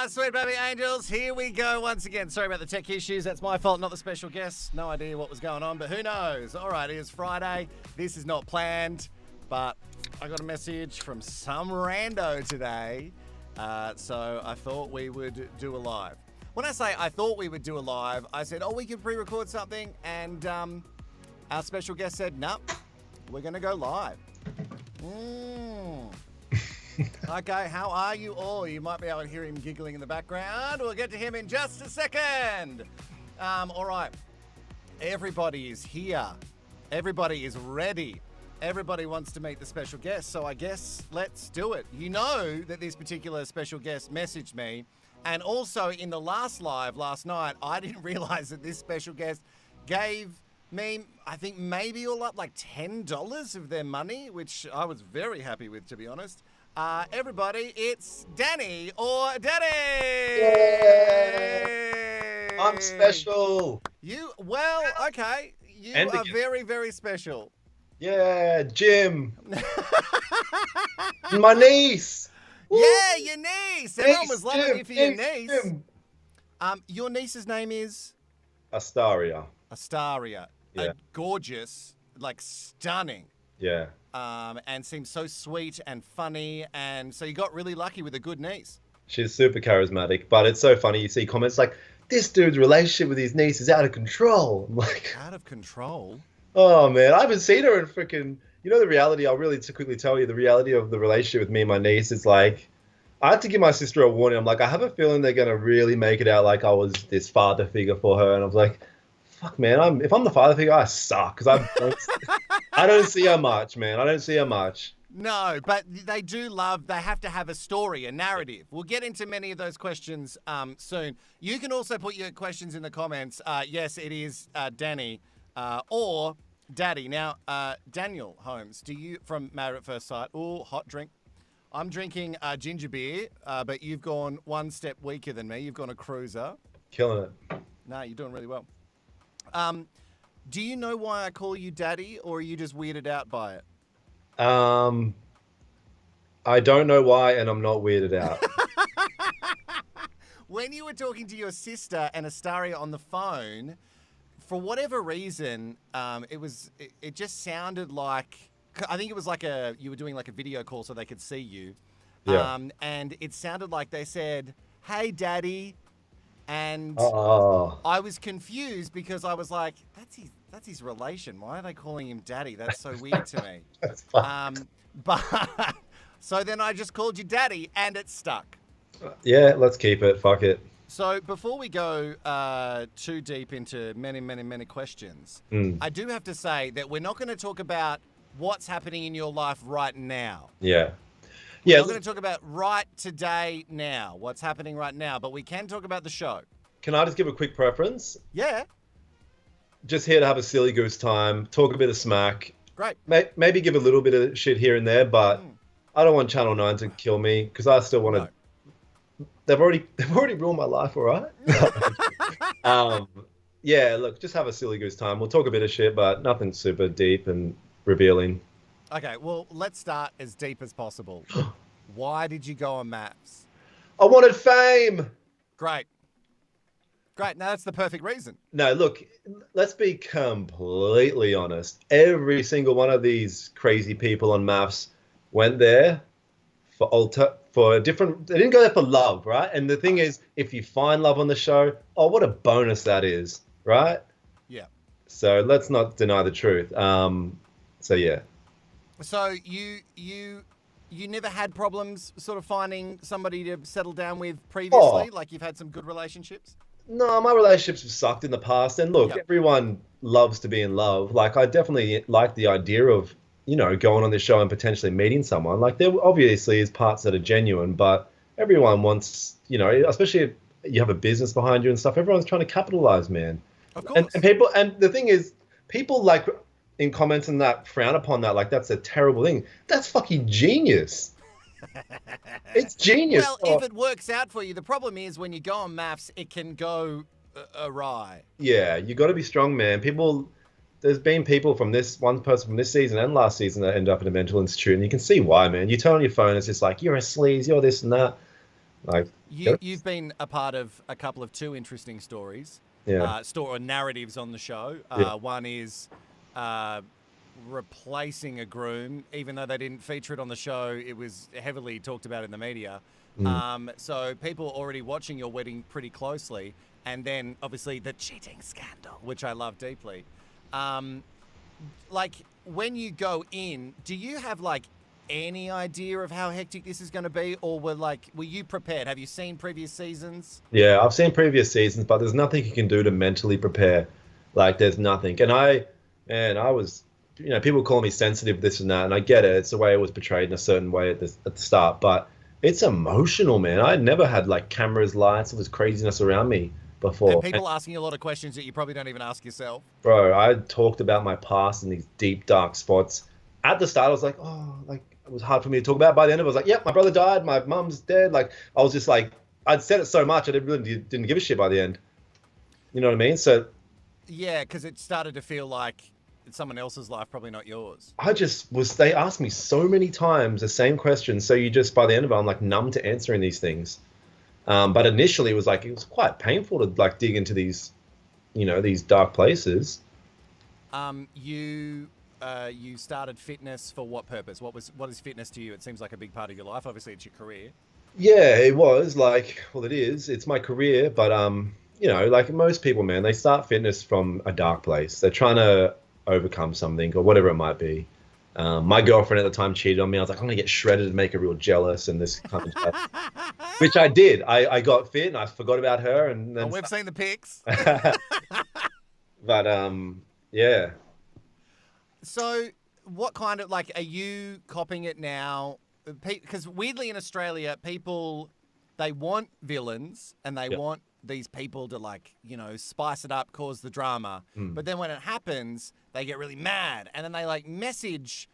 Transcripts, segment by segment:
Sweet baby angels, here we go once again. Sorry about the tech issues. That's my fault, not the special guest. No idea what was going on, but who knows? All right, it is Friday. This is not planned, but I got a message from some rando today, so I thought we would do a live. When I say I thought we would do a live, I said, oh, we could pre-record something, and our special guest said, no, we're going to go live. Okay, how are you all? You might be able to hear him giggling in the background. We'll get to him in just a second. All right. Everybody is here. Everybody is ready. Everybody wants to meet the special guest, so I guess let's do it. You know that this particular special guest messaged me, and also in the last live last night, I didn't realize that this special guest gave me, I think maybe all up like $10 of their money, which I was very happy with, to be honest. Everybody, it's Danny or Daddy! Yay! I'm special. Okay. You are very, very special. Yeah, Jim. My niece. Yeah, your niece. Everyone was loving Jim, you for your niece. Jim. Your niece's name is? Astaria. Yeah. Gorgeous, like stunning. Yeah. And seems so sweet and funny, and so you got really lucky with a good niece. She's super charismatic, but it's so funny. You see comments like, this dude's relationship with his niece is out of control. I'm like, out of control? Oh, man, I haven't seen her in freaking... You know the reality, I'll really quickly tell you, the reality of the relationship with me and my niece is like, I had to give my sister a warning. I'm like, I have a feeling they're going to really make it out like I was this father figure for her. And I was like, fuck, man, if I'm the father figure, I suck. Because I don't see her much, man. I don't see her much. No, but they do love, they have to have a story, a narrative. We'll get into many of those questions soon. You can also put your questions in the comments. Yes, it is Danny or Daddy. Now, Daniel Holmes, from Married at First Sight, hot drink. I'm drinking ginger beer, but you've gone one step weaker than me. You've gone a cruiser. Killing it. No, you're doing really well. Do you know why I call you Daddy, or are you just weirded out by it? I don't know why, and I'm not weirded out. When you were talking to your sister and Astaria on the phone, for whatever reason, it just sounded like, I think it was like you were doing like a video call so they could see you. Yeah. And it sounded like they said, "Hey, Daddy." And Oh. I was confused because I was like, that's his relation. Why are they calling him Daddy? That's so weird to me. That's fine. But so then I just called you Daddy, and it stuck. Yeah, let's keep it. Fuck it. So before we go too deep into many, many, many questions, I do have to say that we're not going to talk about what's happening in your life right now. Yeah. We're not going to talk about right today now, what's happening right now, but we can talk about the show. Can I just give a quick preference? Yeah. Just here to have a silly goose time, talk a bit of smack. Great. Maybe give a little bit of shit here and there, but I don't want Channel 9 to kill me because I still want to... No. They've already ruined my life, all right? Yeah, look, just have a silly goose time. We'll talk a bit of shit, but nothing super deep and revealing. Okay, well, let's start as deep as possible. Why did you go on MAFS? I wanted fame. Great. Now, that's the perfect reason. No, look, let's be completely honest. Every single one of these crazy people on MAFS went there for a different... They didn't go there for love, right? And the thing is, if you find love on the show, oh, what a bonus that is, right? Yeah. So let's not deny the truth. So, yeah. So you never had problems sort of finding somebody to settle down with previously? Like you've had some good relationships? No, my relationships have sucked in the past. And look, everyone loves to be in love. Like I definitely like the idea of, going on this show and potentially meeting someone. Like there obviously is parts that are genuine, but everyone wants, especially if you have a business behind you and stuff, everyone's trying to capitalize, man. Of course. And the thing is, people like in comments and that frown upon that, like that's a terrible thing. That's fucking genius. It's genius. Well, if it works out for you, the problem is when you go on MAFS, it can go awry. Yeah, you got to be strong, man. There's been people one person from this season and last season that end up in a mental institute, and you can see why, man. You turn on your phone, it's just like, you're a sleaze, you're this and that. Like, You've been a part of a couple of two interesting stories, yeah, or narratives on the show. Yeah. One is replacing a groom, even though they didn't feature it on the show. It was heavily talked about in the media. So people already watching your wedding pretty closely, and then obviously the cheating scandal, which I love deeply. Like when you go in, do you have like any idea of how hectic this is going to be, or were you prepared? Have you seen previous seasons? yeah. I've seen previous seasons, but there's nothing you can do to mentally prepare. Like, there's nothing. And I was, people call me sensitive, this and that, and I get it. It's the way it was portrayed in a certain way at the start, but it's emotional, man. I never had like cameras, lights, all this craziness around me before. And people asking a lot of questions that you probably don't even ask yourself. Bro, I talked about my past in these deep, dark spots. At the start, I was like, oh, like, it was hard for me to talk about. By the end, I was like, yep, my brother died, my mum's dead. Like, I was just like, I'd said it so much, I didn't give a shit by the end. You know what I mean? So, yeah, because it started to feel like it's someone else's life, probably not yours. they asked me so many times the same question. So you just, by the end of it, I'm like numb to answering these things. But initially it was quite painful to like dig into these, these dark places. You started fitness for what purpose? What is fitness to you? It seems like a big part of your life. Obviously it's your career. Yeah, it was like, well, it is. It's my career, but like most people, man, they start fitness from a dark place. They're trying to overcome something or whatever it might be. My girlfriend at the time cheated on me. I was like, I'm gonna get shredded and make her real jealous and this kind of stuff, which I did. I got fit and I forgot about her. And then we've seen the pics. But yeah. So, what kind of are you copying it now? Because weirdly in Australia, people they want villains and they want these people to spice it up, cause the drama. But then when it happens, they get really mad and then they message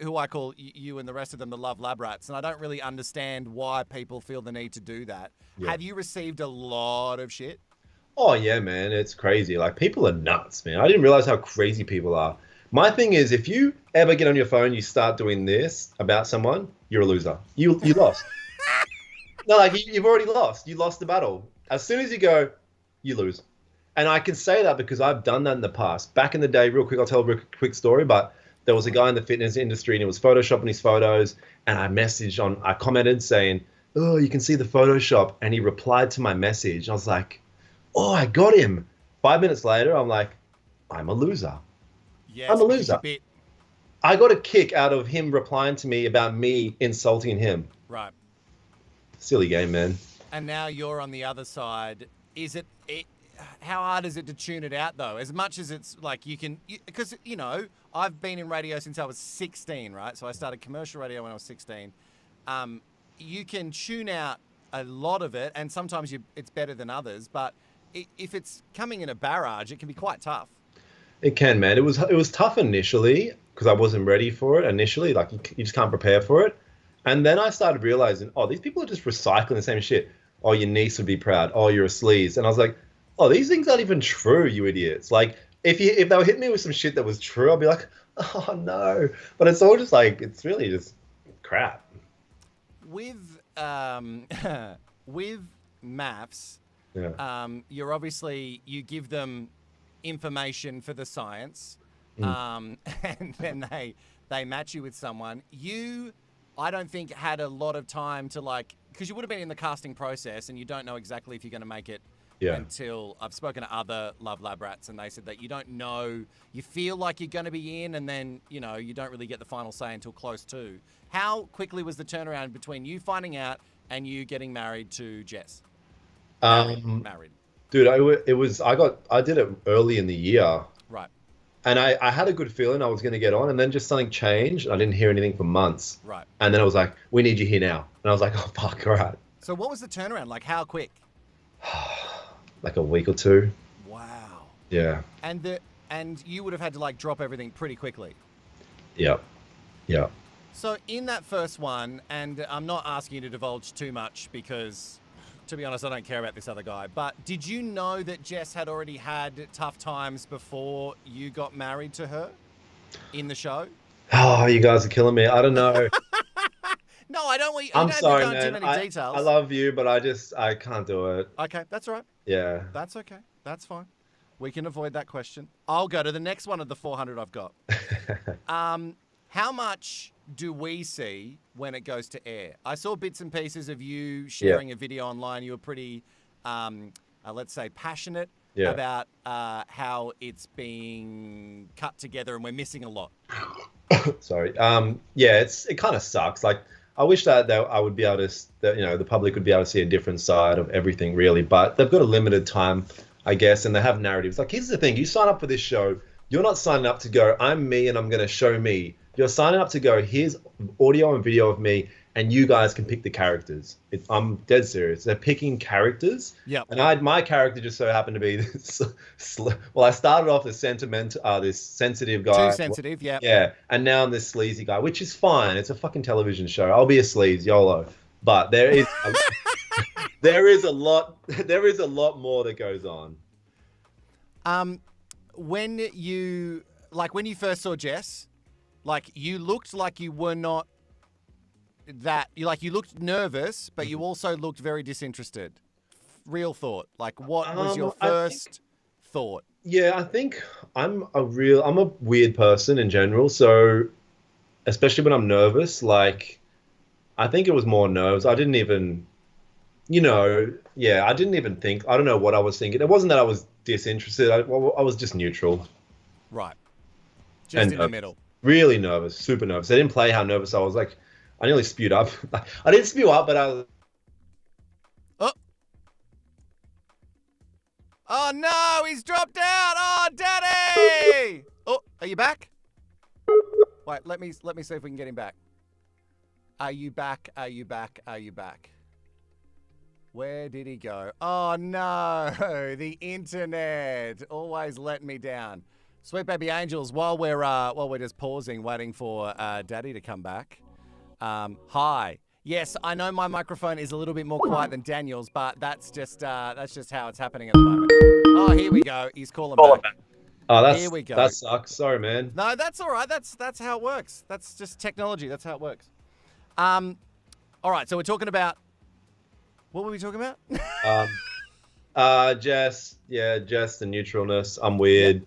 who I call you and the rest of them the love lab rats, and I don't really understand why people feel the need to do that. Yeah. Have you received a lot of shit? Oh yeah, man, it's crazy. Like, people are nuts, man. I didn't realize how crazy people are. My thing is, if you ever get on your phone, you start doing this about someone, you're a loser. You lost. No, you've already lost. You lost the battle. As soon as you go, you lose. And I can say that because I've done that in the past. Back in the day, real quick, I'll tell a real quick story, but there was a guy in the fitness industry and he was photoshopping his photos, and I commented saying, oh, you can see the Photoshop. And he replied to my message. I was like, oh, I got him. 5 minutes later, I'm like, I'm a loser. Yes, I'm a loser. I got a kick out of him replying to me about me insulting him. Right. Silly game, man. And now you're on the other side. How hard is it to tune it out, though? As much as it's like because, I've been in radio since I was 16, right? So I started commercial radio when I was 16. You can tune out a lot of it, and sometimes it's better than others. But if it's coming in a barrage, it can be quite tough. It can, man. It was tough initially because I wasn't ready for it initially. Like, you just can't prepare for it. And then I started realizing, oh, these people are just recycling the same shit. Oh, your niece would be proud. Oh, you're a sleaze. And I was like, oh, these things aren't even true, you idiots. Like, if they were hitting me with some shit that was true, I'd be like, oh, no. But it's all just it's really just crap. With MAFS, you give them information for the science, and then they match you with someone. I don't think had a lot of time to because you would have been in the casting process and you don't know exactly if you're going to make it until I've spoken to other Love Lab rats and they said that you don't know, you feel like you're going to be in and then, you don't really get the final say until close to. How quickly was the turnaround between you finding out and you getting married to Jess? Married. Dude, I did it early in the year. Right. And I had a good feeling I was going to get on, and then just something changed. I didn't hear anything for months. Right. And then I was like, we need you here now. And I was like, oh, fuck, all right. So what was the turnaround? Like, how quick? Like a week or two. Wow. Yeah. And you would have had to drop everything pretty quickly. Yep. Yeah. So in that first one, and I'm not asking you to divulge too much because, to be honest, I don't care about this other guy, but did you know that Jess had already had tough times before you got married to her in the show? Oh, you guys are killing me. I don't know. No, No, I don't want you. You I'm don't sorry, have to go into man. too many details. I love you, but I can't do it. Okay, that's all right. Yeah. That's okay. That's fine. We can avoid that question. I'll go to the next one of the 400 I've got. How much do we see when it goes to air? I saw bits and pieces of you sharing a video online. You were pretty, let's say, passionate about how it's being cut together and we're missing a lot. Sorry. It kind of sucks. Like, I wish that I would be able to, the public would be able to see a different side of everything, really. But they've got a limited time, I guess, and they have narratives. Like, here's the thing: you sign up for this show, you're not signing up to go, I'm me and I'm going to show me. You're signing up to go, here's audio and video of me, and you guys can pick the characters. I'm dead serious. They're picking characters. Yeah. And my character just so happened to be this. Well, I started off as this sensitive guy. Too sensitive, yeah. Yeah. And now I'm this sleazy guy, which is fine. It's a fucking television show. I'll be a sleaze, YOLO. But there is there is a lot more that goes on. When you first saw Jess, like, you looked like you were not that, you looked nervous, but you also looked very disinterested. Real thought. Like, what was your first thought? Yeah, I think I'm a weird person in general. So, especially when I'm nervous, like, I think it was more nerves. I didn't even, I didn't even think. I don't know what I was thinking. It wasn't that I was disinterested. I was just neutral. Right. Just in the middle. Really nervous, super nervous. I didn't play how nervous I was. Like, I nearly spewed up. I didn't spew up, but I was... Oh, no, he's dropped out. Oh, Daddy! Oh, are you back? Wait, let me see if we can get him back. Are you back? Are you back? Are you back? Where did he go? Oh, no, the internet. Always letting me down. Sweet baby angels, while we're just pausing, waiting for Daddy to come back. Hi. Yes, I know my microphone is a little bit more quiet than Daniel's, but that's just how it's happening at the moment. Oh, here we go. He's calling back. Oh, here we go. That sucks. Sorry, man. No, that's all right. That's how it works. That's just technology. That's how it works. All right. So we're talking about. What were we talking about? Jess, the neutralness. I'm weird. Yeah.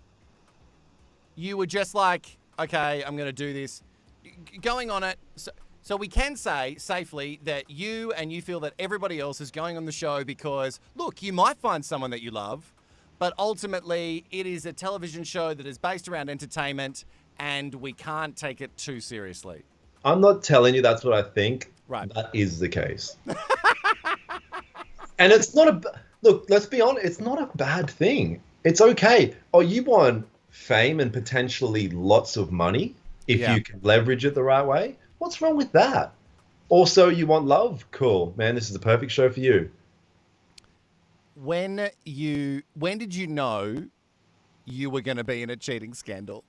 You were just like, okay, I'm going to do this. Going on it. So we can say safely that you feel that everybody else is going on the show because, look, you might find someone that you love, but ultimately it is a television show that is based around entertainment and we can't take it too seriously. I'm not telling you that's what I think. Right. That is the case. And it's not look, let's be honest, it's not a bad thing. It's okay. Oh, you want fame and potentially lots of money if you can leverage it the right way. What's wrong with that? Also, you want love? Cool. Man, this is the perfect show for you. When did you know you were going to be in a cheating scandal?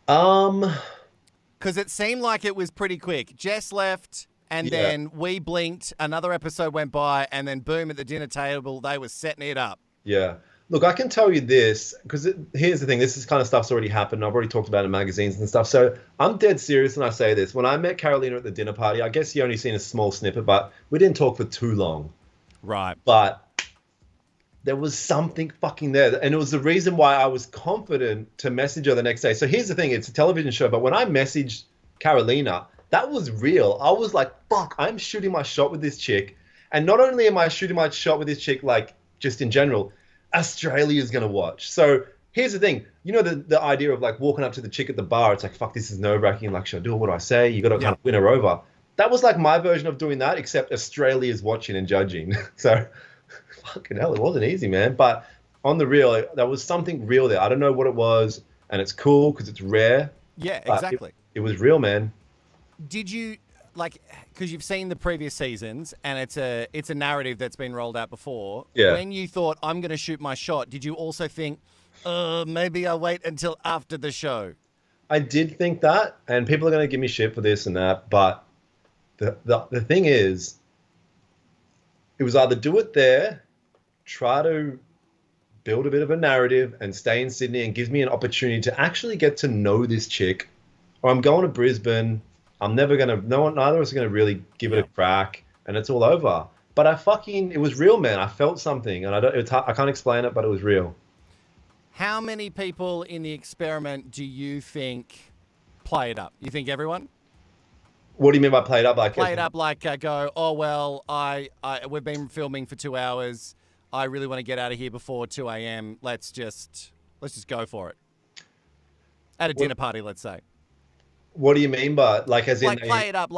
Because it seemed like it was pretty quick. Jess left, and then we blinked, another episode went by, and then boom, at the dinner table, they were setting it up. Yeah. Look, I can tell you this, because here's the thing. This kind of stuff's already happened. I've already talked about it in magazines and stuff. So I'm dead serious when I say this. When I met Carolina at the dinner party, I guess you only seen a small snippet, but we didn't talk for too long. Right. But there was something fucking there. And it was the reason why I was confident to message her the next day. So here's the thing. It's a television show. But when I messaged Carolina, that was real. I was like, fuck, I'm shooting my shot with this chick. And not only am I shooting my shot with this chick, like, just in general, Australia's going to watch. So here's the thing. You know, the idea of, like, walking up to the chick at the bar, it's like, fuck, this is nerve-wracking. Like, should I do it? What do I say? You got to kind of win her over. That was, like, my version of doing that, except Australia's watching and judging. So, fucking hell, it wasn't easy, man. But on the real, there was something real there. I don't know what it was, and it's cool because it's rare. Yeah, exactly. It was real, man. Did you... Like, because you've seen the previous seasons and it's a narrative that's been rolled out before. Yeah. When you thought, I'm going to shoot my shot, did you also think, maybe I'll wait until after the show? I did think that, and people are going to give me shit for this and that, but the thing is, it was either do it there, try to build a bit of a narrative and stay in Sydney and gives me an opportunity to actually get to know this chick, or I'm going to Brisbane, I'm never gonna. Neither of us are gonna really give it a crack, and it's all over. But it was real, man. I felt something, and I can't explain it, but it was real. How many people in the experiment do you think played up? You think everyone? What do you mean by played up? Like Go, oh well, we've been filming for 2 hours. I really want to get out of here before 2 a.m. Let's just go for it. At a dinner party, let's say. What do you mean by as in like play it up?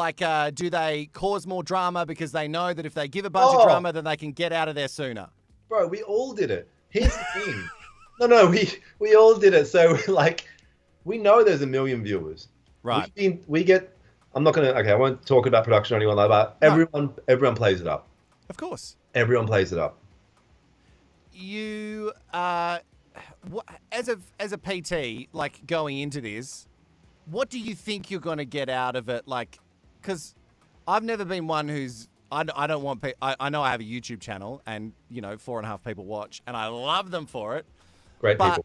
Do they cause more drama because they know that if they give a bunch of drama, then they can get out of there sooner? Bro, we all did it. Here's the thing. No, we all did it. So we know there's 1 million viewers. Right. I'm not gonna. Okay, I won't talk about production or anyone like that. Everyone plays it up. Of course. Everyone plays it up. You as a PT, going into this, what do you think you're going to get out of it? Because I've never been one who's I don't want I know I have a YouTube channel and 4.5 people watch and I love them for it. Great people.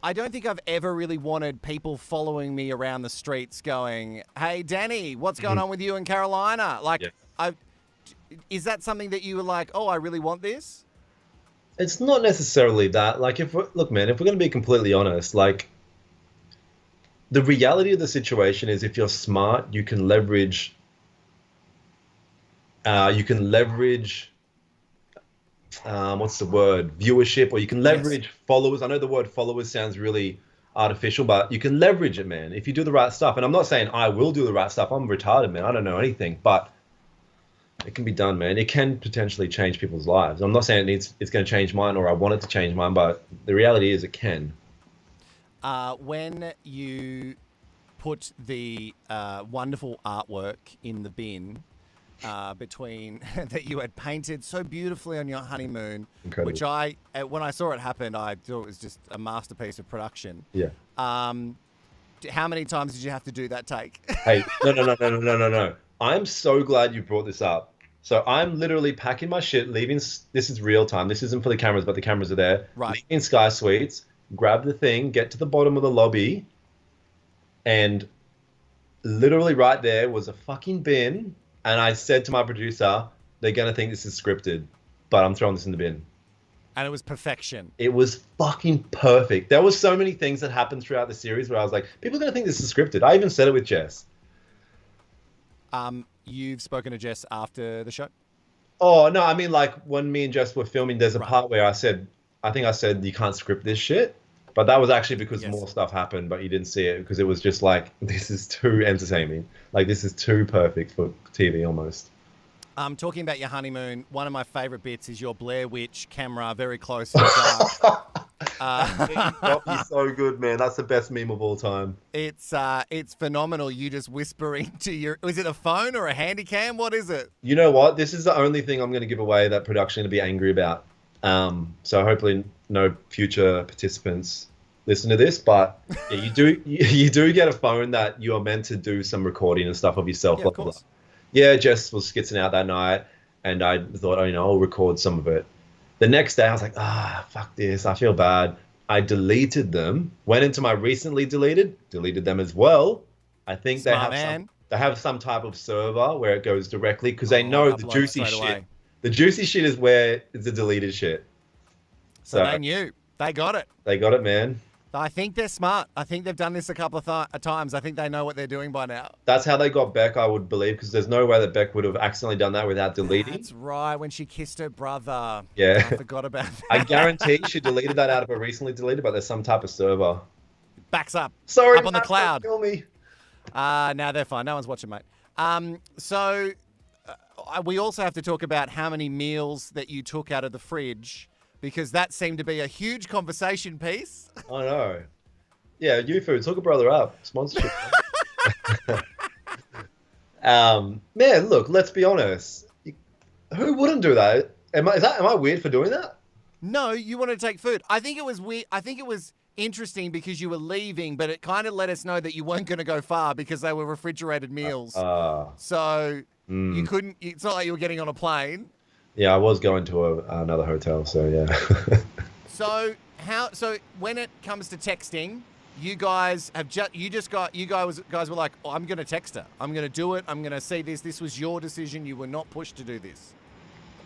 I don't think I've ever really wanted people following me around the streets going, "Hey, Danny, what's going on with you in Carolina?" Is that something that you were like, "Oh, I really want this"? It's not necessarily that. Look, man, if we're going to be completely honest, the reality of the situation is, if you're smart, you can leverage. What's the word? Viewership, or you can leverage followers. I know the word followers sounds really artificial, but you can leverage it, man, if you do the right stuff. And I'm not saying I will do the right stuff. I'm retarded, man. I don't know anything, but it can be done, man. It can potentially change people's lives. I'm not saying it's going to change mine or I want it to change mine, but the reality is it can. When you put the wonderful artwork in the bin, between that you had painted so beautifully on your honeymoon, Incredible. Which when I saw it happen, I thought it was just a masterpiece of production. Yeah. How many times did you have to do that take? Hey, no. I'm so glad you brought this up. So I'm literally packing my shit, leaving. This is real time. This isn't for the cameras, but the cameras are there. Right. Leaving Sky Suites, grab the thing, get to the bottom of the lobby, and literally right there was a fucking bin. And I said to my producer, they're going to think this is scripted, but I'm throwing this in the bin. And it was perfection. It was fucking perfect. There was so many things that happened throughout the series where I was like, people are going to think this is scripted. I even said it with Jess. You've spoken to Jess after the show? Oh, no, I mean, when me and Jess were filming, there's a part where I think I said, you can't script this shit. But that was actually because more stuff happened, but you didn't see it because it was just this is too entertaining. This is too perfect for TV almost. Talking about your honeymoon, one of my favorite bits is your Blair Witch camera very close to the dark. You're so good, man. That's the best meme of all time. It's phenomenal. You just whispering to your... Is it a phone or a handy cam? What is it? You know what? This is the only thing I'm going to give away that production going to be angry about. So hopefully no future participants listen to this, but yeah, you do get a phone that you are meant to do some recording and stuff of yourself. Yeah, of course. Yeah, Jess was skitzing out that night, and I thought, I'll record some of it. The next day, I was like, fuck this. I feel bad. I deleted them, went into my recently deleted them as well. I think they have some type of server where it goes directly because they know the juicy shit. Away. The juicy shit is where it's the deleted shit. So they knew. They got it. They got it, man. I think they're smart. I think they've done this a couple of times. I think they know what they're doing by now. That's how they got Beck, I would believe, because there's no way that Beck would have accidentally done that without deleting. That's right, when she kissed her brother. Yeah. I forgot about that. I guarantee she deleted that out of a recently deleted, but there's some type of server. Backs up. Sorry, up on the cloud. Kill me. No, they're fine. No one's watching, mate. We also have to talk about how many meals that you took out of the fridge, because that seemed to be a huge conversation piece. I know. Yeah, YouFood, hook a brother up. Sponsorship. Man, look, let's be honest. Who wouldn't do that? Am I weird for doing that? No, you wanted to take food. I think it was weird. I think it was interesting because you were leaving, but it kind of let us know that you weren't going to go far because they were refrigerated meals. So you couldn't. It's not like you were getting on a plane. Yeah, I was going to another hotel, so yeah. So when it comes to texting, you guys have you guys were like, oh, I'm going to text her. I'm going to do it. I'm going to see this. This was your decision. You were not pushed to do this.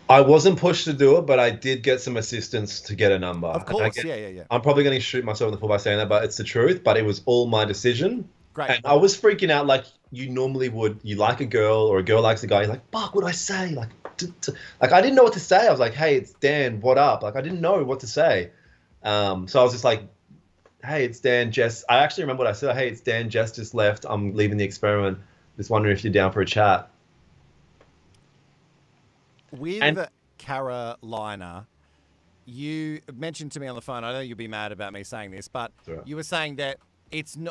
I wasn't pushed to do it, but I did get some assistance to get a number. Of course, yeah. I'm probably going to shoot myself in the foot by saying that, but it's the truth. But it was all my decision. Great. And I was freaking out like you normally would. You like a girl or a girl likes a guy. You're like, fuck, what do I say? Like, like I didn't know what to say. I was like, hey, it's Dan. What up? Like I didn't know what to say. So I was just like, hey, it's Dan. Jess. I actually remember what I said. Hey, it's Dan. Jess just left. I'm leaving the experiment. Just wondering if you're down for a chat. With Carolina, you mentioned to me on the phone, I know you'll be mad about me saying this, but right. You were saying that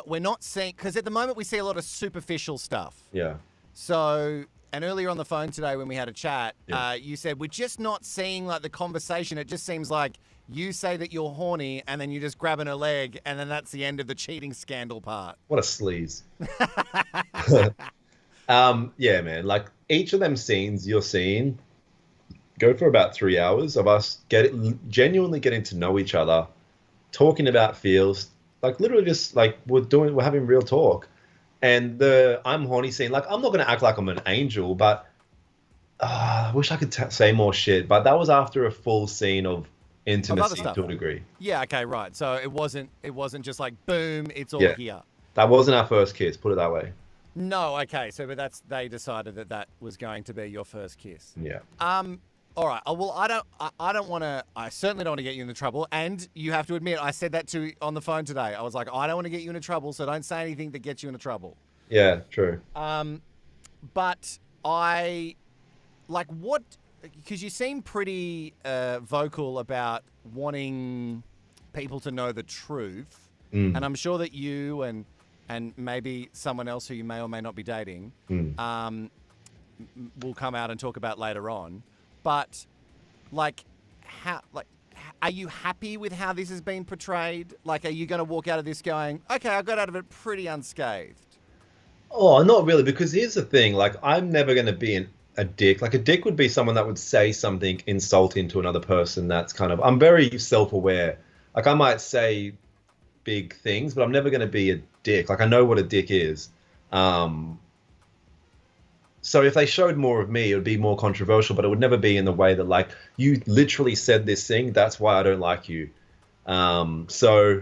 we're not seeing, because at the moment we see a lot of superficial stuff. Yeah. So, and earlier on the phone today when we had a chat, Yeah. you said, we're just not seeing like the conversation. It just seems like you say that you're horny and then you're just grabbing her leg and then that's the end of the cheating scandal part. What a sleaze. Yeah, man. Like each of them scenes you're seeing go for about 3 hours of us genuinely getting to know each other, talking about feels, like literally just like we're having real talk. And the I'm horny scene, like I'm not going to act like I'm an angel, but I wish I could say more shit. But that was after a full scene of intimacy to a degree. Yeah, okay, right. So it wasn't just like, boom, it's all here. That wasn't our first kiss, put it that way. No, okay. So, but they decided that was going to be your first kiss. Yeah. All right. Well, I don't want to. I certainly don't want to get you into trouble. And you have to admit, I said that to on the phone today. I was like, I don't want to get you into trouble, so don't say anything that gets you into trouble. Yeah, true. But I like what, because you seem pretty vocal about wanting people to know the truth, and I'm sure that you and maybe someone else who you may or may not be dating will come out and talk about later on. But, are you happy with how this has been portrayed? Like, are you going to walk out of this going, okay, I got out of it pretty unscathed? Oh, not really, because here's the thing. Like, I'm never going to be a dick. Like, a dick would be someone that would say something insulting to another person. That's kind of, I'm very self-aware. Like, I might say big things, but I'm never going to be a dick. Like, I know what a dick is. So if they showed more of me, it would be more controversial, but it would never be in the way that, like, you literally said this thing, that's why I don't like you. So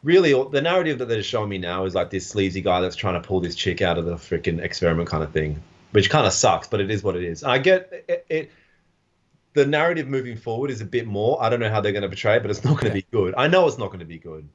really, the narrative that they're showing me now is like this sleazy guy that's trying to pull this chick out of the freaking experiment kind of thing, which kind of sucks, but it is what it is. I get it. The narrative moving forward is a bit more. I don't know how they're going to portray it, but it's not going to be good. I know it's not going to be good.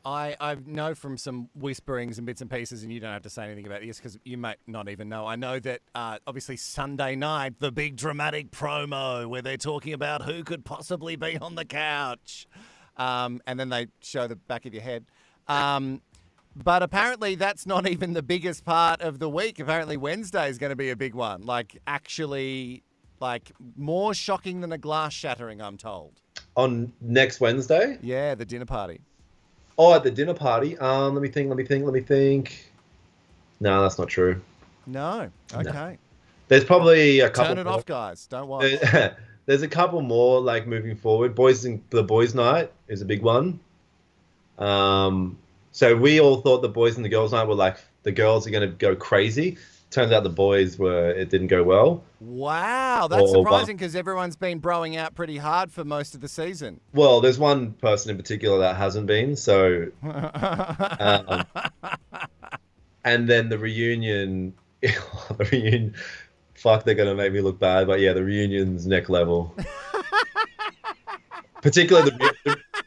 I know from some whisperings and bits and pieces, and you don't have to say anything about this because you might not even know. I know that obviously Sunday night, the big dramatic promo where they're talking about who could possibly be on the couch. And then they show the back of your head. But apparently that's not even the biggest part of the week. Apparently Wednesday is going to be a big one. Like, actually, like, more shocking than a glass shattering, I'm told. On next Wednesday? Yeah, the dinner party. Oh, at the dinner party. Let me think. No, that's not true. No. Okay. No. There's probably a couple. Turn it off, guys. Don't worry. There's a couple more, like, moving forward. The boys' night is a big one. So we all thought the boys and the girls' night were like the girls are going to go crazy. Turns out the boys it didn't go well. Wow, that's surprising because everyone's been broing out pretty hard for most of the season. Well, there's one person in particular that hasn't been, so... and then the reunion... Fuck, they're going to make me look bad, but yeah, the reunion's neck level. Particularly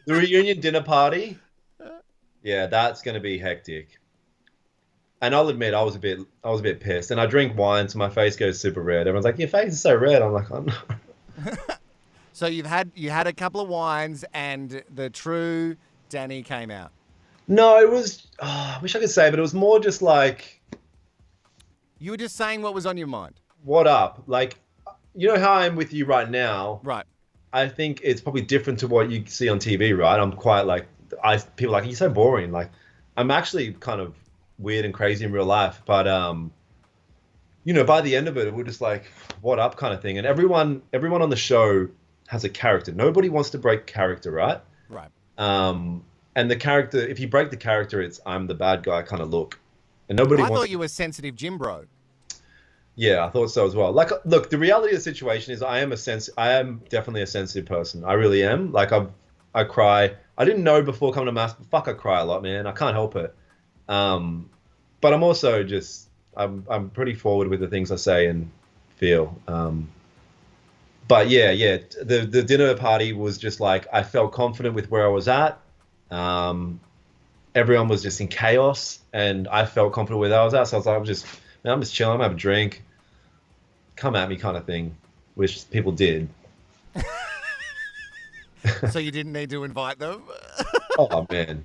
the reunion dinner party. Yeah, that's going to be hectic. And I'll admit, I was a bit pissed. And I drink wine, so my face goes super red. Everyone's like, "Your face is so red." I'm like, "Oh no." So you had a couple of wines, and the true Danny came out. No, it was. I wish I could say, but it was more just like. You were just saying what was on your mind. What up? Like, you know how I'm with you right now. Right. I think it's probably different to what you see on TV, right? I'm quite like, people are like, "You're so boring." Like, I'm actually kind of weird and crazy in real life, but by the end of it, we're just like, what up kind of thing. And everyone on the show has a character. Nobody wants to break character, right? Right. And the character, if you break the character, it's I'm the bad guy kind of look. And nobody I wants. thought you were sensitive Jim bro. Yeah, I thought so as well. Like, look, the reality of the situation is I am definitely a sensitive person. I really am. Like, I cry. I didn't know before coming to MAFS, but fuck, I cry a lot, man. I can't help it. But I'm also just, I'm pretty forward with the things I say and feel. But yeah, the dinner party was just like, I felt confident with where I was at. Everyone was just in chaos, and I felt confident with where I was at. So I was like, I'm just chilling. I'm having a drink. Come at me, kind of thing, which people did. So you didn't need to invite them? Oh man,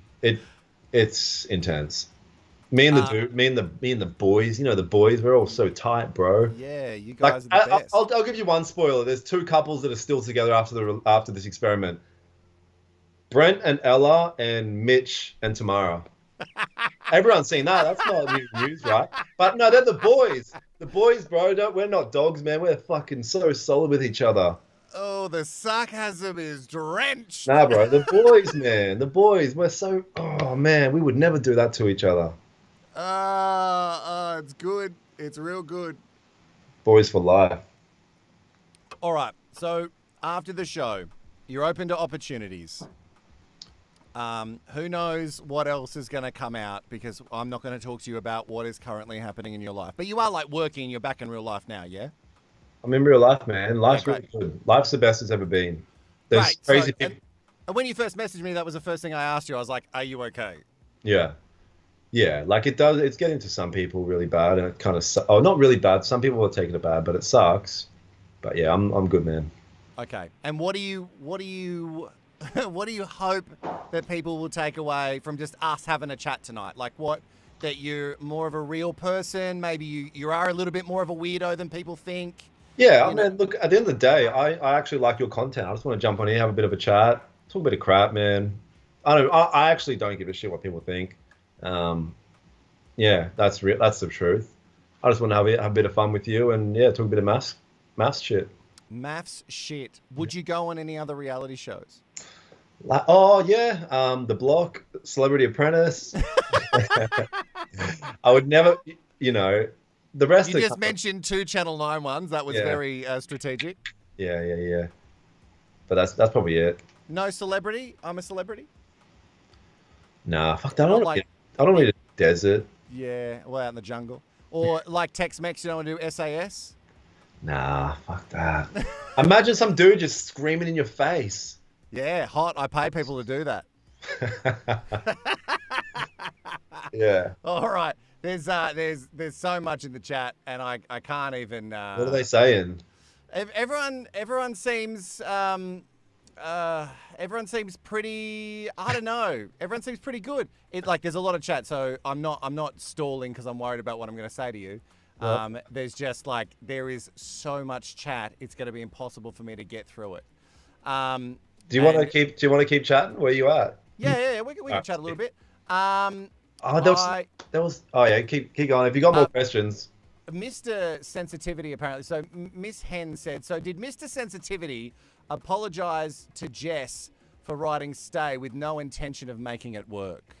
it's intense. Me and the boys, you know, the boys, we're all so tight, bro. Yeah, you guys are the best. I'll give you one spoiler. There's two couples that are still together after this experiment. Brent and Ella and Mitch and Tamara. Everyone's seen that. That's not new news, right? But no, they're the boys. The boys, bro. We're not dogs, man. We're fucking so solid with each other. Oh, the sarcasm is drenched. Nah, bro. The boys, man. The boys. We're so... Oh, man. We would never do that to each other. It's good. It's real good. Boys for life. All right. So after the show, you're open to opportunities. Who knows what else is going to come out, because I'm not going to talk to you about what is currently happening in your life. But you are like working, you're back in real life now, yeah? I'm in real life, man. Life's Yeah, really good. Life's the best it's ever been. There's Great. crazy So, people. and when you first messaged me, that was the first thing I asked you. I was like, are you okay? Yeah. Yeah, like it's getting to some people really bad, and it kind of not really bad. Some people are taking it bad, but it sucks. But yeah, I'm good, man. Okay. And what do you what do you hope that people will take away from just us having a chat tonight? Like that you're more of a real person, maybe you are a little bit more of a weirdo than people think. Yeah, I mean, look, at the end of the day, I actually like your content. I just want to jump on here, have a bit of a chat, talk a bit of crap, man. I actually don't give a shit what people think. Yeah, that's the truth. I just want to have a bit of fun with you, and yeah, talk a bit of MAFS shit. MAFS shit. Would you go on any other reality shows? Oh yeah, The Block, Celebrity Apprentice. I would never, you know, the rest. You just mentioned 2 Channel 9 ones. That was very strategic. Yeah. But that's probably it. No celebrity. I'm a celebrity. Nah, fuck that. I don't need a desert. Yeah, well, out in the jungle. Or like Tex-Mex, you don't want to do SAS? Nah, fuck that. Imagine some dude just screaming in your face. Yeah, hot. I pay people to do that. Yeah. All right. There's so much in the chat, and I can't even. What are they saying? Everyone seems pretty. I don't know. Everyone seems pretty good. There's a lot of chat, so I'm not stalling because I'm worried about what I'm going to say to you. Yep. There's just there is so much chat. It's going to be impossible for me to get through it. Do you want to keep chatting? Where are you at? Yeah. We can chat a little bit. Keep going. If you got more questions. Mr. Sensitivity, apparently. So Miss Hen said, so did Mr. Sensitivity apologize to Jess for writing Stay with no intention of making it work?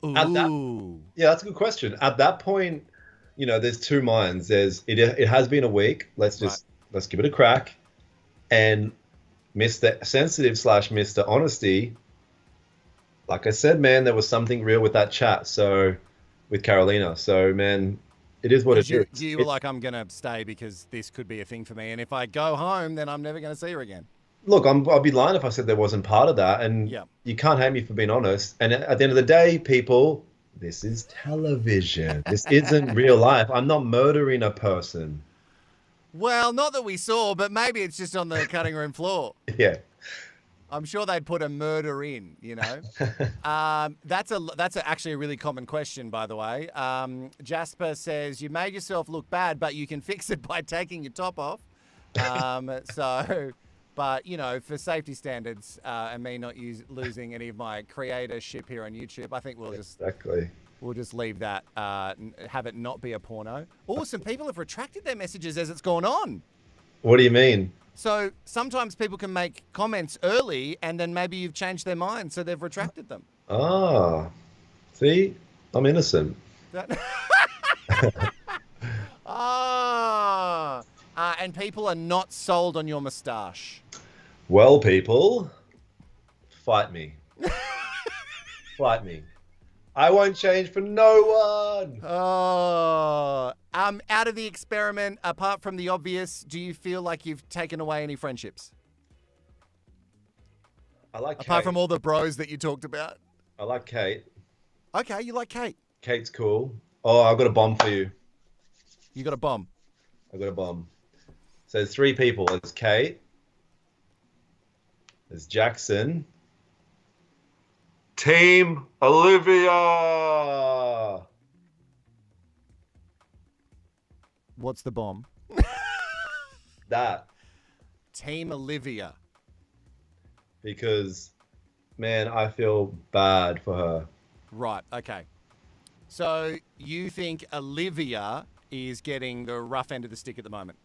Ooh. That's a good question. At that point, you know, there's two minds. It has been a week. Let's give it a crack. And Mr. Sensitive / Mr. Honesty, like I said, man, there was something real with that chat. So with Carolina. So man, it is what it is. You were like, I'm going to stay because this could be a thing for me. And if I go home, then I'm never going to see her again. Look, I'd be lying if I said there wasn't part of that. And you can't hate me for being honest. And at the end of the day, people, this is television. This isn't real life. I'm not murdering a person. Well, not that we saw, but maybe it's just on the cutting room floor. Yeah. I'm sure they'd put a murder in, you know. That's actually a really common question, by the way. Jasper says, you made yourself look bad, but you can fix it by taking your top off. But, you know, for safety standards and me not losing any of my creatorship here on YouTube, I think we'll just leave that, have it not be a porno. Oh, some people have retracted their messages as it's gone on. What do you mean? So sometimes people can make comments early and then maybe you've changed their mind, so they've retracted them. Ah, see, I'm innocent. That- and people are not sold on your moustache. Well, people, fight me. Fight me. I won't change for no one. Oh, out of the experiment, apart from the obvious, do you feel like you've taken away any friendships? I like Apart Kate. from all the bros that you talked about. I like Kate. Okay, you like Kate. Kate's cool. Oh, I've got a bomb for you. You got a bomb. I've got a bomb. So there's 3 people. There's Kate. There's Jackson. Team Olivia. What's the bomb? That. Team Olivia. Because, man, I feel bad for her. Right, okay. So you think Olivia is getting the rough end of the stick at the moment?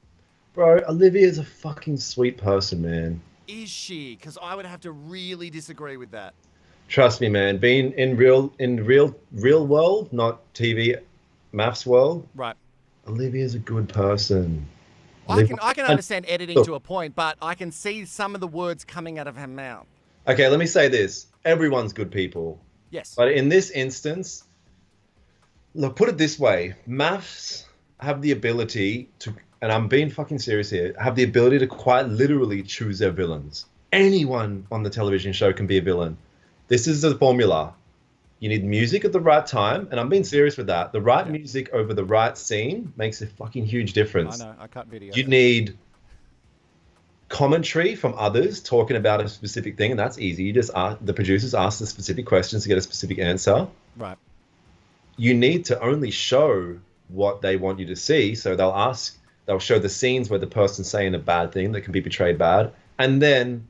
Bro, Olivia's a fucking sweet person, man. Is she? Because I would have to really disagree with that. Trust me, man. Being in real world, not TV, MAFS world. Right. Olivia's a good person. I can understand editing to a point, but I can see some of the words coming out of her mouth. Okay, let me say this. Everyone's good people. Yes. But in this instance, look, put it this way. MAFS have the ability to, and I'm being fucking serious here, have the ability to quite literally choose their villains. Anyone on the television show can be a villain. This is the formula. You need music at the right time, and I'm being serious with that. The right music over the right scene makes a fucking huge difference. I know, I cut video. You need commentary from others talking about a specific thing, and that's easy. You just the producers ask the specific questions to get a specific answer. Right. You need to only show what they want you to see, so they'll show the scenes where the person's saying a bad thing that can be portrayed bad, and then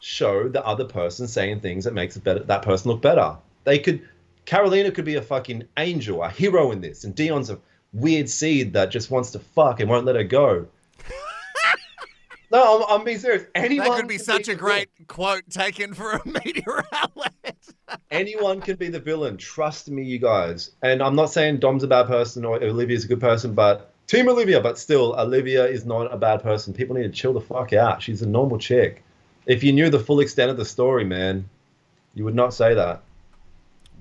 show the other person saying things that makes that person look better. Carolina could be a fucking angel, a hero in this, and Dion's a weird seed that just wants to fuck and won't let her go. No, I'm being serious. Anyone that could be such a great quote taken for a media outlet. Anyone can be the villain. Trust me, you guys. And I'm not saying Dom's a bad person or Olivia's a good person, but Team Olivia, but still, Olivia is not a bad person. People need to chill the fuck out. She's a normal chick. If you knew the full extent of the story, man, you would not say that.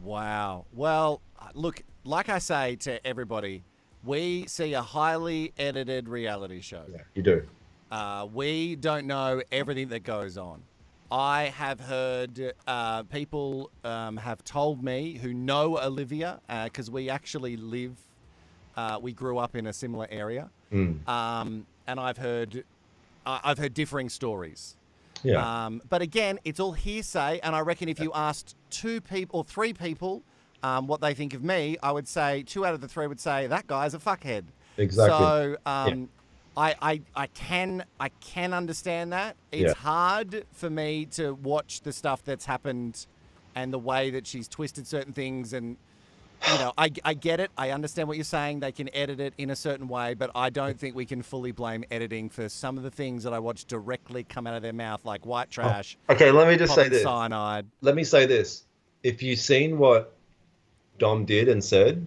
Wow. Well, look, like I say to everybody, we see a highly edited reality show. Yeah, you do. We don't know everything that goes on. I have heard people have told me who know Olivia, because we actually we grew up in a similar area. And I've heard differing stories. Yeah. But again, it's all hearsay, and I reckon if you asked 2 people or 3 people what they think of me, I would say 2 out of the 3 would say that guy's a fuckhead. Exactly. So Yeah. I can understand that. It's hard for me to watch the stuff that's happened and the way that she's twisted certain things, and you know, I get it. I understand what you're saying. They can edit it in a certain way, but I don't think we can fully blame editing for some of the things that I watch directly come out of their mouth, like white trash. Okay, let me just say this. Cyanide. Let me say this. If you've seen what Dom did and said,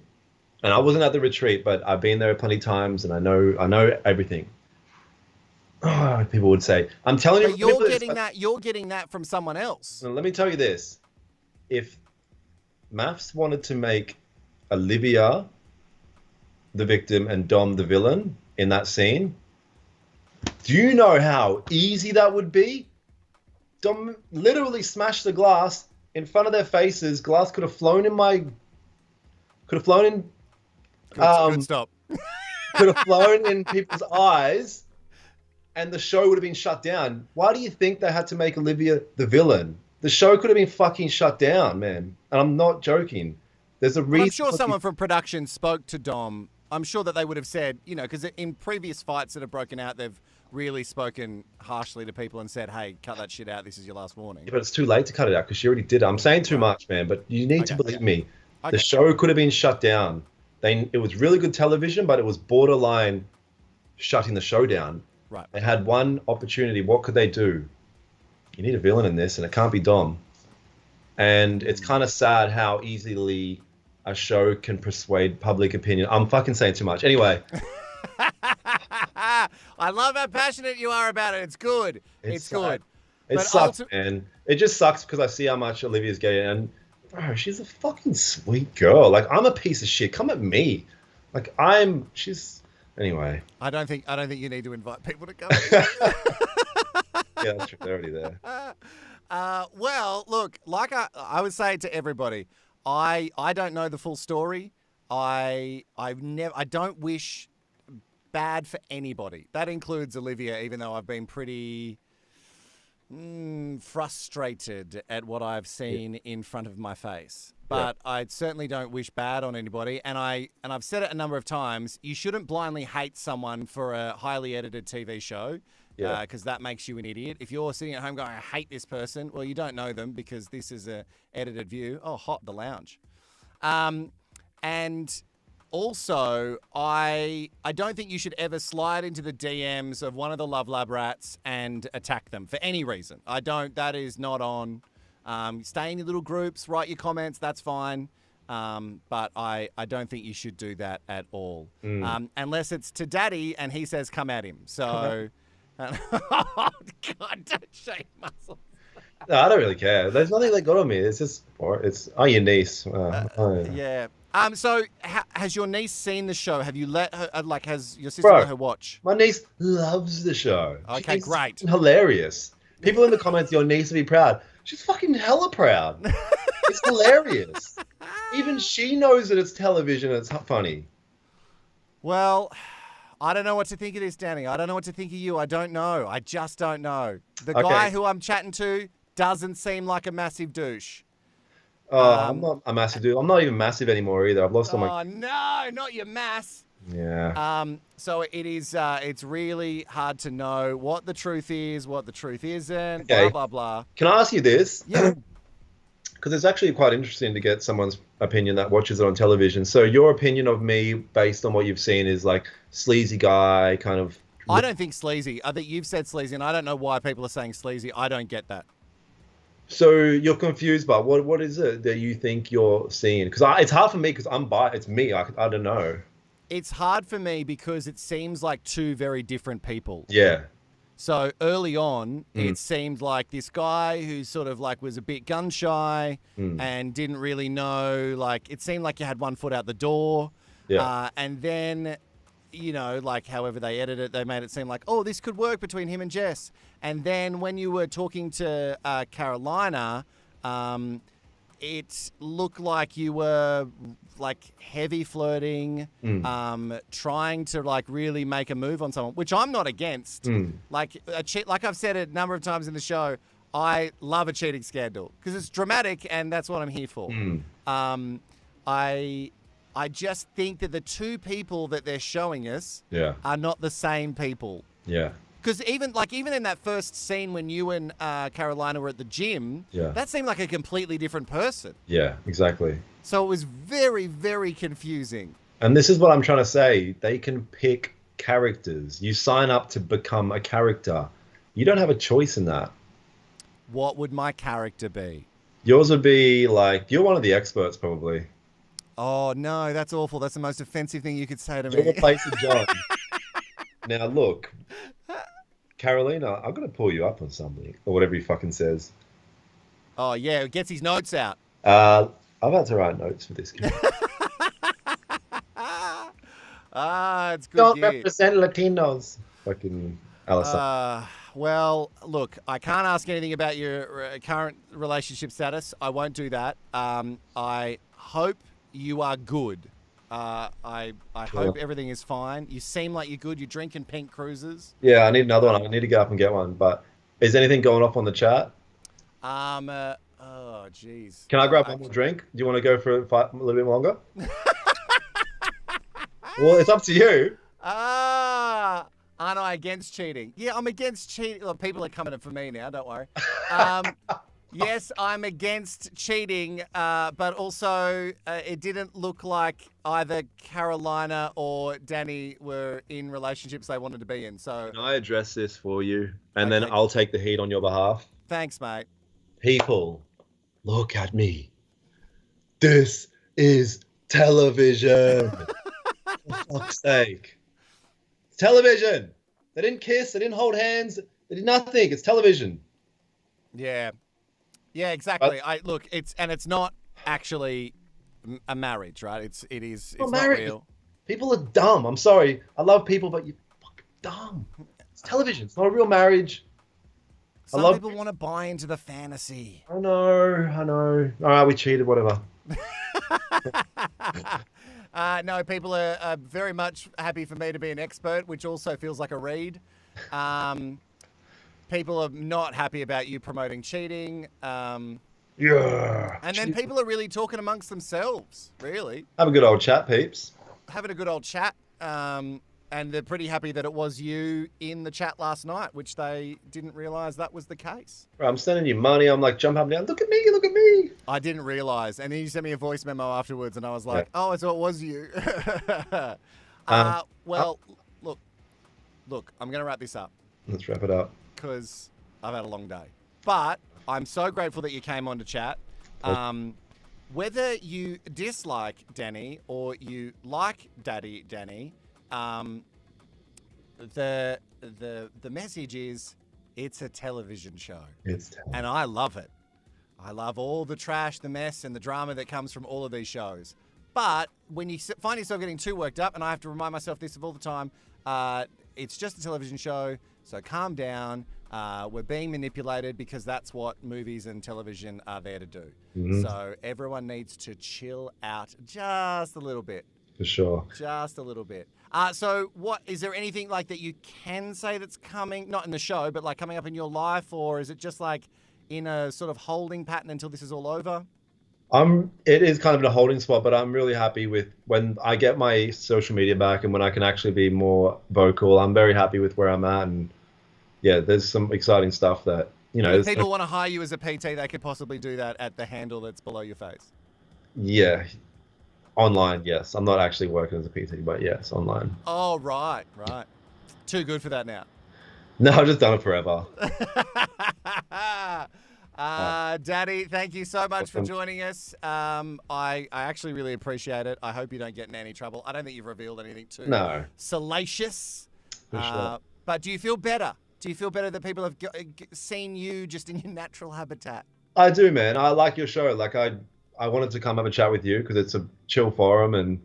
and I wasn't at the retreat, but I've been there plenty of times, and I know everything. Oh, people would say, "I'm telling you." But you're getting that from someone else. Let me tell you this: if MAFS wanted to make Olivia the victim and Dom the villain in that scene, do you know how easy that would be? Dom literally smashed the glass in front of their faces. Glass could have flown in. Good stop. Could have flown in people's eyes, and the show would have been shut down. Why do you think they had to make Olivia the villain? The show could have been fucking shut down, man. And I'm not joking. There's a reason. I'm sure someone from production spoke to Dom. I'm sure that they would have said, you know, because in previous fights that have broken out, they've really spoken harshly to people and said, hey, cut that shit out. This is your last warning. Yeah, but it's too late to cut it out because she already did it. I'm saying too much, man, but you need to believe me. The show could have been shut down. It was really good television, but it was borderline shutting the show down. Right. They had one opportunity. What could they do? You need a villain in this, and it can't be Dom. And it's kind of sad how easily a show can persuade public opinion. I'm fucking saying too much. Anyway. I love how passionate you are about it. It's good. It's good. It sucks, man. It just sucks because I see how much Olivia's getting. And, bro, she's a fucking sweet girl. Like, I'm a piece of shit. Come at me. Like, anyway. I don't think you need to invite people to come. Yeah, that's true. They're already there. Well, look, like I would say to everybody, I don't know the full story. I don't wish bad for anybody. That includes Olivia, even though I've been pretty frustrated at what I've seen in front of my face. But I certainly don't wish bad on anybody. And I've said it a number of times, you shouldn't blindly hate someone for a highly edited TV show. Because that makes you an idiot. If you're sitting at home going, I hate this person, well, you don't know them because this is a edited view. Oh, hot, the lounge. And also, I don't think you should ever slide into the DMs of one of the Love Lab rats and attack them for any reason. That is not on. Stay in your little groups, write your comments, that's fine. But I don't think you should do that at all. Unless it's to Daddy and he says, come at him. So... oh, God, don't shake muscles. No, I don't really care. There's nothing that got on me. It's just, your niece. Yeah. So has your niece seen the show? Have you let her, has your sister let her watch? My niece loves the show. Okay, great. Hilarious. People in the comments, your niece will be proud. She's fucking hella proud. It's hilarious. Even she knows that it's television and it's funny. Well... I don't know what to think of this, Danny. I don't know what to think of you. I don't know. I just don't know. The guy who I'm chatting to doesn't seem like a massive douche. I'm not a massive dude. I'm not even massive anymore either. I've lost all my... Oh, no, not your mass. Yeah. So it is, it's really hard to know what the truth is, what the truth isn't, Okay. blah, blah, blah. Can I ask you this? Yeah. Because it's actually quite interesting to get someone's opinion that watches it on television. So your opinion of me, based on what you've seen, is like sleazy guy, kind of... I don't think sleazy. I think you've said sleazy, and I don't know why people are saying sleazy. I don't get that. So you're confused by what is it that you think you're seeing? Because it's hard for me because I'm bi. It's me. I don't know. It's hard for me because it seems like two very different people. Yeah. So early on, it seemed like this guy who sort of like was a bit gun shy and didn't really know, like, it seemed like you had one foot out the door. Yeah. And then, you know, like however they edited it, they made it seem like, oh, this could work between him and Jess. And then when you were talking to Carolina, it looked like you were like heavy flirting, trying to like really make a move on someone, which I'm not against. Like I've said a number of times in the show, I love a cheating scandal because it's dramatic and that's what I'm here for. I just think that the two people that they're showing us are not the same people. Yeah. Because even in that first scene when you and Carolina were at the gym, that seemed like a completely different person. Yeah, exactly. So it was very, very confusing. And this is what I'm trying to say. They can pick characters. You sign up to become a character. You don't have a choice in that. What would my character be? Yours would be like, you're one of the experts probably. Oh, no, that's awful. That's the most offensive thing you could say to me. You're replacing John. Now, look, Carolina, I'm going to pull you up on something, or whatever he fucking says. Oh, yeah, he gets his notes out. I've had to write notes for this kid. It's good. Don't represent Latinos. Fucking Alison. Well, look, I can't ask anything about your current relationship status. I won't do that. I hope you are good. I hope everything is fine. You seem like you're good. You're drinking pink cruises. Yeah, I need another one. I need to get up and get one. But is anything going off on the chat? Oh, jeez. Can I grab one more drink? Do you want to go for a little bit longer? Well, it's up to you. Aren't I against cheating? Yeah, I'm against cheating. Look, people are coming for me now. Don't worry. Yes, I'm against cheating, but also it didn't look like either Carolina or Danny were in relationships they wanted to be in. So can I address this for you? And then I'll take the heat on your behalf. Thanks, mate. People look at me. This is television. For fuck's sake. It's television. They didn't kiss. They didn't hold hands. They did nothing. It's television. Yeah. Yeah, exactly. It's not actually a marriage, right? It's not real. People are dumb. I'm sorry. I love people, but you're fucking dumb. It's television. It's not a real marriage. Some people want to buy into the fantasy. I know. All right, we cheated, whatever. No, people are very much happy for me to be an expert, which also feels like a read. People are not happy about you promoting cheating. Yeah. And then people are really talking amongst themselves, really. Have a good old chat, peeps. Having a good old chat. And they're pretty happy that it was you in the chat last night, which they didn't realise that was the case. Right, I'm sending you money. I'm like, jump up and down. Look at me. I didn't realise. And then you sent me a voice memo afterwards, and I was like, oh, I thought it was you. Look, I'm going to wrap this up. Let's wrap it up. Because I've had a long day. But I'm so grateful that you came on to chat. Whether you dislike Danny or you like Daddy Danny, the message is it's a television show. And I love it. I love all the trash, the mess, and the drama that comes from all of these shows. But when you find yourself getting too worked up, and I have to remind myself this all the time, it's just a television show, so calm down. We're being manipulated because that's what movies and television are there to do. Mm-hmm. So everyone needs to chill out just a little bit. For sure. Just a little bit. So what, is there anything like that you can say that's coming, not in the show, but like coming up in your life, or is it just like in a sort of holding pattern until this is all over? It is kind of in a holding spot, but I'm really happy with when I get my social media back and when I can actually be more vocal. I'm very happy with where I'm at, and yeah, there's some exciting stuff that, you know. If people want to hire you as a PT, they could possibly do that at the handle that's below your face. Yeah. Online, yes. I'm not actually working as a PT, but yes, online. Oh, right. Too good for that now. No, I've just done it forever. Daddy, thank you so much for joining us. I actually really appreciate it. I hope you don't get in any trouble. I don't think you've revealed anything too salacious. For sure. But do you feel better? Do you feel better that people have seen you just in your natural habitat? I do, man. I like your show. Like I wanted to come have a chat with you because it's a chill forum, and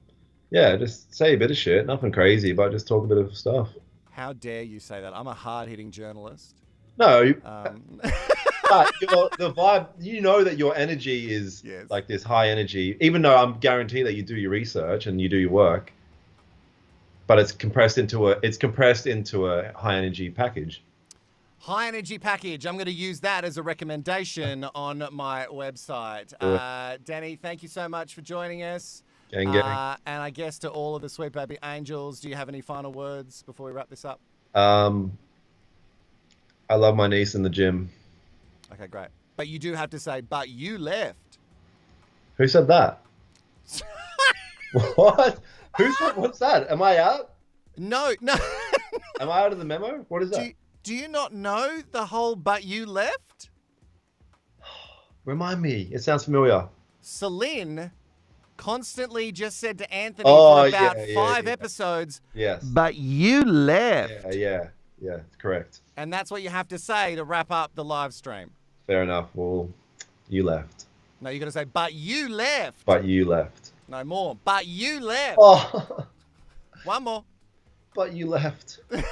yeah, just say a bit of shit. Nothing crazy, but just talk a bit of stuff. How dare you say that? I'm a hard-hitting journalist. No. But the vibe, you know that your energy is like this high energy, even though I'm guaranteed that you do your research and you do your work, but it's compressed into a high energy package. High energy package. I'm going to use that as a recommendation on my website. Danny, thank you so much for joining us. Gang. And I guess to all of the Sweet Baby Angels, do you have any final words before we wrap this up? I love my niece in the gym. Okay, great. But you do have to say, but you left. Who said that? What? What's that? Am I out? No. Am I out of the memo? What is that? Do you not know the whole but you left? Remind me. It sounds familiar. Celine constantly just said to Anthony for about 5 episodes, yes, but you left. Yeah, correct. And that's what you have to say to wrap up the live stream. Fair enough. Well, you left. No, you got to say, but you left. But you left. No more. But you left. Oh. One more. But you left. Peace.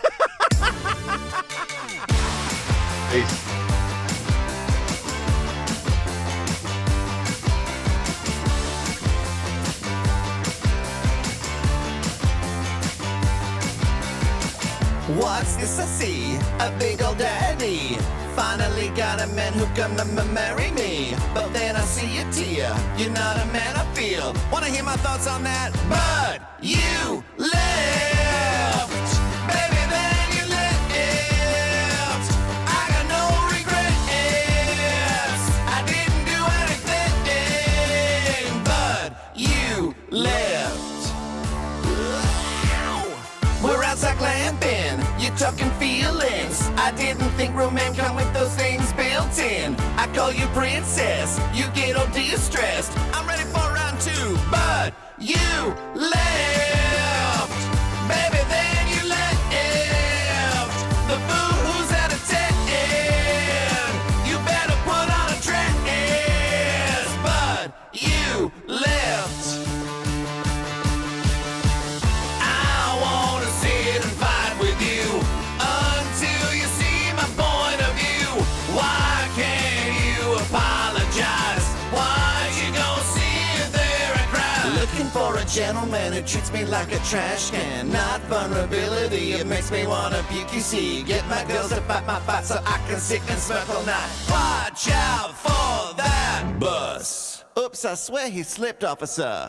What's this I see? A big old daddy. Finally got a man who gonna marry me. But then I see a tear. You're not a man I feel. Wanna hear my thoughts on that? But you left. Baby, then you left. I got no regrets. I didn't do anything. But you left. We're outside glamping. You you're talking feelings. I didn't think room-man come with those things built in. I call you princess, you get all distressed. I'm ready for round 2, but you left. Baby, then you left. The booze out of 10. You better put on a dress, but you left. I wanna sit and fight with you until you see my point of view. Why can't you apologize? Why you gonna sit there and cry? Looking for a gentleman who treats me like a trash can. Not vulnerability, it makes me wanna puke, you see. Get my girls to fight my fight so I can sit and smoke all night. Watch out for that bus. Oops, I swear he slipped, officer.